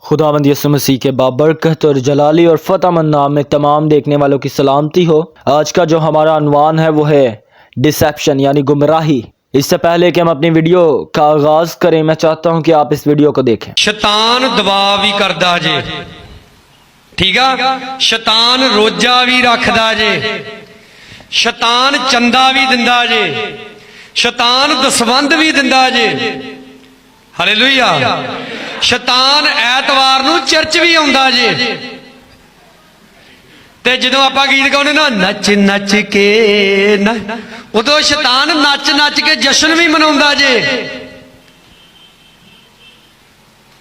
खुदावंद यीशु मसीह के बाबरकत और जलाली और फ़तहमंद नाम में तमाम देखने वालों की सलामती हो। आज का जो हमारा अनवान है वो है डिसेप्शन यानी गुमराही। इससे पहले कि हम अपनी वीडियो का आगाज करें, मैं चाहता हूं कि आप इस वीडियो को देखें। शैतान दबाव भी करदा जे, ठीक है। शैतान रोजा भी रखदा जे, शैतान चंदा भी दिंदा जे, शैतान दसवंध भी दिंदा जे। हालेलुया। शैतान ऐतवार नूं चर्च भी आउंदा जे, ते जदों आपां गीत गाउने ना नच नच के ना, उदों शैतान नच नच के जश्न भी मनाउंदा जे।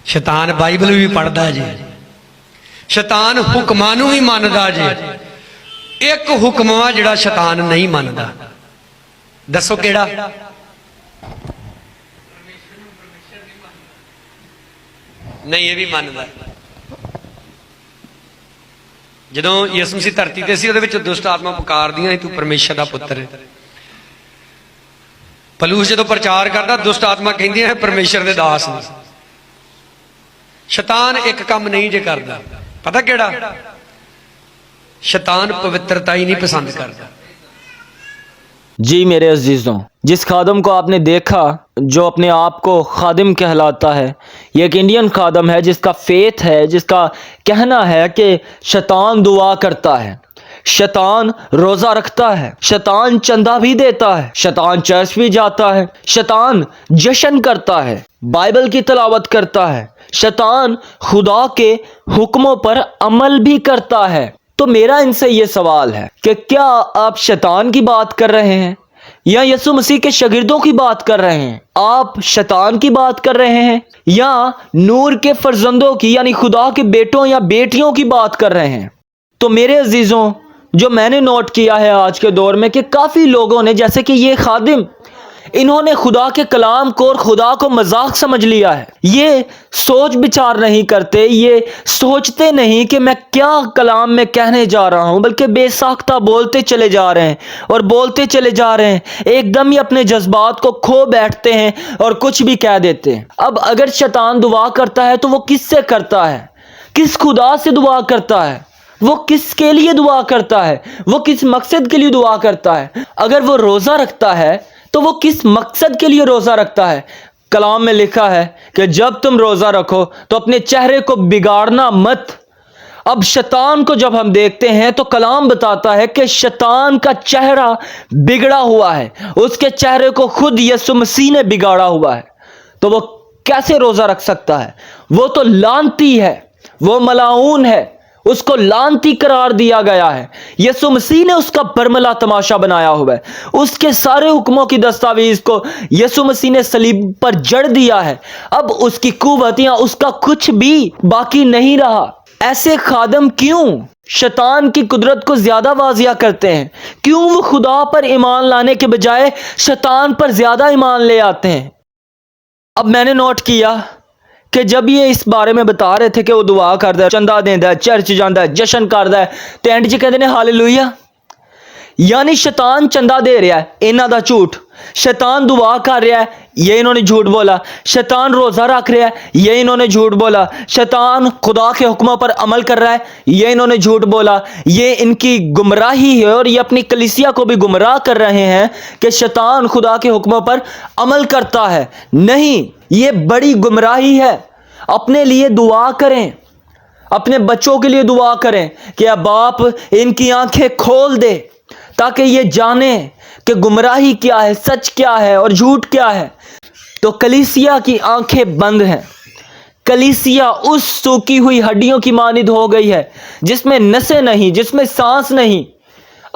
शैतान बाइबल भी पढ़दा जे, शैतान हुक्मां नूं भी मनदा जे। एक हुक्म वा जिहड़ा शैतान नहीं मनदा, दसो किहड़ा? नहीं, ये भी मनदा। जदों यीशु मसीह धरती ते सी, उहदे विच दुष्ट आत्मा पुकारदियां तू परमेश्वर दा पुत्र है। पलूस जदों प्रचार करदा, दुष्ट आत्मा कहंदियां परमेश्वर दे दास ने। शैतान एक काम नहीं जे करदा, पता किहड़ा? शैतान पवित्रता ही नहीं पसंद करता। जी मेरे अजीजों, जिस खादम को आपने देखा जो अपने आप को खादिम कहलाता है, ये एक इंडियन खादम है जिसका फेथ है, जिसका कहना है कि शैतान दुआ करता है, शैतान रोज़ा रखता है, शैतान चंदा भी देता है, शैतान चर्च भी जाता है, शैतान जश्न करता है, बाइबल की तिलावत करता है, शैतान खुदा के हुक्मों पर अमल भी करता है। तो मेरा इनसे ये सवाल है कि क्या आप शैतान की बात कर रहे हैं या यीशु मसीह के शागिर्दों की बात कर रहे हैं? आप शैतान की बात कर रहे हैं या नूर के फर्जंदों की यानी खुदा के बेटों या बेटियों की बात कर रहे हैं? तो मेरे अजीजों, जो मैंने नोट किया है आज के दौर में कि काफ़ी लोगों ने, जैसे कि ये खादिम, इन्होंने खुदा के कलाम को और खुदा को मजाक समझ लिया है। ये सोच विचार नहीं करते, ये सोचते नहीं कि मैं क्या कलाम में कहने जा रहा हूं, बल्कि बेसाख्ता बोलते चले जा रहे हैं और बोलते चले जा रहे हैं। एकदम ही अपने जज्बात को खो बैठते हैं और कुछ भी कह देते हैं। अब अगर शैतान दुआ करता है तो वो किससे करता है? किस खुदा से दुआ करता है? वो किसके लिए दुआ करता है? वो किस मकसद के लिए दुआ करता है? अगर वो रोज़ा रखता है तो वो किस मकसद के लिए रोज़ा रखता है? कलाम में लिखा है कि जब तुम रोज़ा रखो तो अपने चेहरे को बिगाड़ना मत। अब शैतान को जब हम देखते हैं तो कलाम बताता है कि शैतान का चेहरा बिगड़ा हुआ है, उसके चेहरे को खुद यीशु मसीह ने बिगाड़ा हुआ है। तो वो कैसे रोज़ा रख सकता है? वो तो लानती है, वो मलाऊन है, उसको लानती करार दिया गया है। यीशु मसीह ने उसका बरमला तमाशा बनाया हुआ है। उसके सारे हुक्मों की दस्तावेज को यीशु मसीह ने सलीब पर जड़ दिया है। अब उसकी कुव्वत या उसका कुछ भी बाकी नहीं रहा। ऐसे खादम क्यों शैतान की कुदरत को ज्यादा वाजिया करते हैं? क्यों वो खुदा पर ईमान लाने के बजाय शैतान पर ज्यादा ईमान ले आते हैं? अब मैंने नोट किया कि जब ये इस बारे में बता रहे थे कि वो दुआ करता है, चंदा देता है, चर्च जाता है, जश्न करता है, तो एंड च कहते हैं हालेलुया। यानी शैतान चंदा दे रहा है, इन्हां दा झूठ। शैतान दुआ कर रहा है, ये इन्होंने झूठ बोला। शैतान रोज़ा रख रहा है, ये इन्होंने झूठ बोला। शैतान खुदा के हुक्मों पर अमल कर रहा है, ये इन्होंने झूठ बोला। ये इनकी गुमराही है और ये अपनी कलीसिया को भी गुमराह कर रहे हैं कि शैतान खुदा के हुक्मों पर अमल करता है। नहीं, ये बड़ी गुमराही है। अपने लिए दुआ करें, अपने बच्चों के लिए दुआ करें कि अब बाप इनकी आंखें खोल दे ताकि ये जाने कि गुमराही क्या है, सच क्या है और झूठ क्या है। तो कलीसिया की आंखें बंद हैं। कलीसिया उस सूखी हुई हड्डियों की मानिद हो गई है जिसमें नसें नहीं, जिसमें सांस नहीं।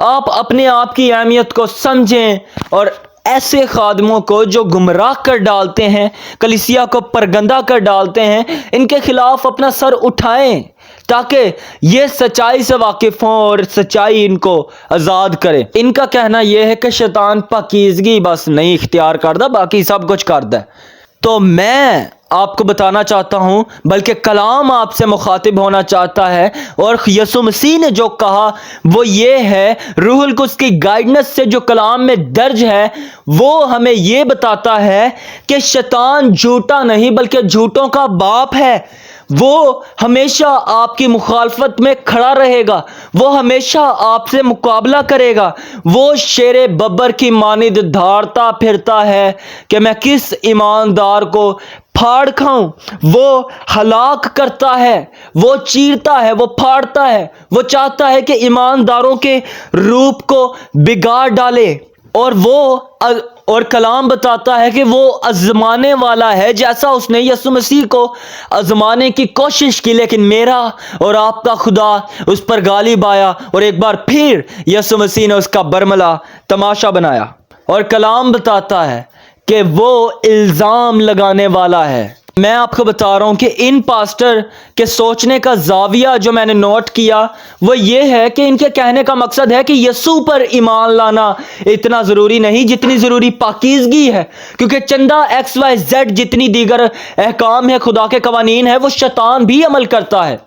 आप अपने आप की अहमियत को समझें और ऐसे खादमों को जो गुमराह कर डालते हैं, कलीसिया को परगंदा कर डालते हैं, इनके खिलाफ अपना सर उठाएं ताकि ये सच्चाई से वाकिफ हों और सच्चाई इनको आज़ाद करे। इनका कहना यह है कि शैतान पाकीज़गी बस नहीं इख्तियार करता, बाकी सब कुछ करता है। तो मैं आपको बताना चाहता हूं, बल्कि कलाम आपसे मुखातिब होना चाहता है और यीशु मसीह ने जो कहा वो ये है, रूहुल कुद्स की गाइडेंस से जो कलाम में दर्ज है वो हमें ये बताता है कि शैतान झूठा नहीं बल्कि झूठों का बाप है। وہ ہمیشہ آپ کی مخالفت میں کھڑا رہے گا، وہ ہمیشہ آپ سے مقابلہ کرے گا، وہ شیر ببر کی مانند دھاڑتا پھرتا ہے کہ میں کس ایماندار کو پھاڑ کھاؤں۔ وہ ہلاک کرتا ہے، وہ چیرتا ہے، وہ پھاڑتا ہے، وہ چاہتا ہے کہ ایمانداروں کے روپ کو بگاڑ ڈالے، اور کلام بتاتا ہے کہ وہ آزمانے والا ہے، جیسا اس نے یسوع مسیح کو آزمانے کی کوشش کی، لیکن میرا اور آپ کا خدا اس پر غالب آیا، اور ایک بار پھر یسوع مسیح نے اس کا برملا تماشا بنایا۔ اور کلام بتاتا ہے کہ وہ الزام لگانے والا ہے۔ میں آپ کو بتا رہا ہوں کہ ان پاسٹر کے سوچنے کا زاویہ جو میں نے نوٹ کیا وہ یہ ہے کہ ان کے کہنے کا مقصد ہے کہ یسوع پر ایمان لانا اتنا ضروری نہیں جتنی ضروری پاکیزگی ہے، کیونکہ چندہ XYZ جتنی دیگر احکام ہے، خدا کے قوانین ہے، وہ شیطان بھی عمل کرتا ہے،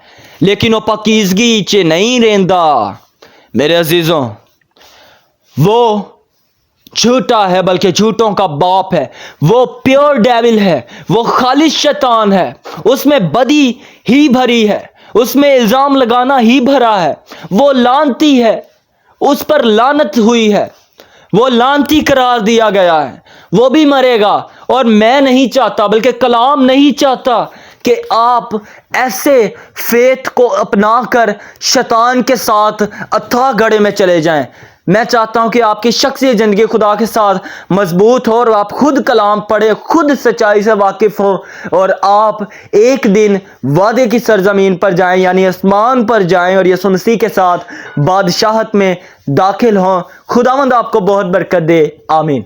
لیکن وہ پاکیزگی چ نہیں رہندا۔ میرے عزیزوں، وہ جھوٹا ہے، بلکہ جھوٹوں کا باپ ہے، وہ پیور ڈیول ہے، وہ خالص شیطان ہے، اس میں بدی ہی بھری ہے، اس میں الزام لگانا ہی بھرا ہے، وہ لعنتی ہے، اس پر لعنت ہوئی ہے، وہ لعنتی قرار دیا گیا ہے، وہ بھی مرے گا۔ اور میں نہیں چاہتا، بلکہ کلام نہیں چاہتا کہ آپ ایسے فیتھ کو اپنا کر شیطان کے ساتھ اتھاہ گڑھے میں چلے جائیں۔ میں چاہتا ہوں کہ آپ کی شخصی زندگی خدا کے ساتھ مضبوط ہو، اور آپ خود کلام پڑھیں، خود سچائی سے واقف ہو، اور آپ ایک دن وعدے کی سرزمین پر جائیں، یعنی آسمان پر جائیں، اور یسوع مسیح کے ساتھ بادشاہت میں داخل ہوں۔ خداوند آپ کو بہت برکت دے، آمین۔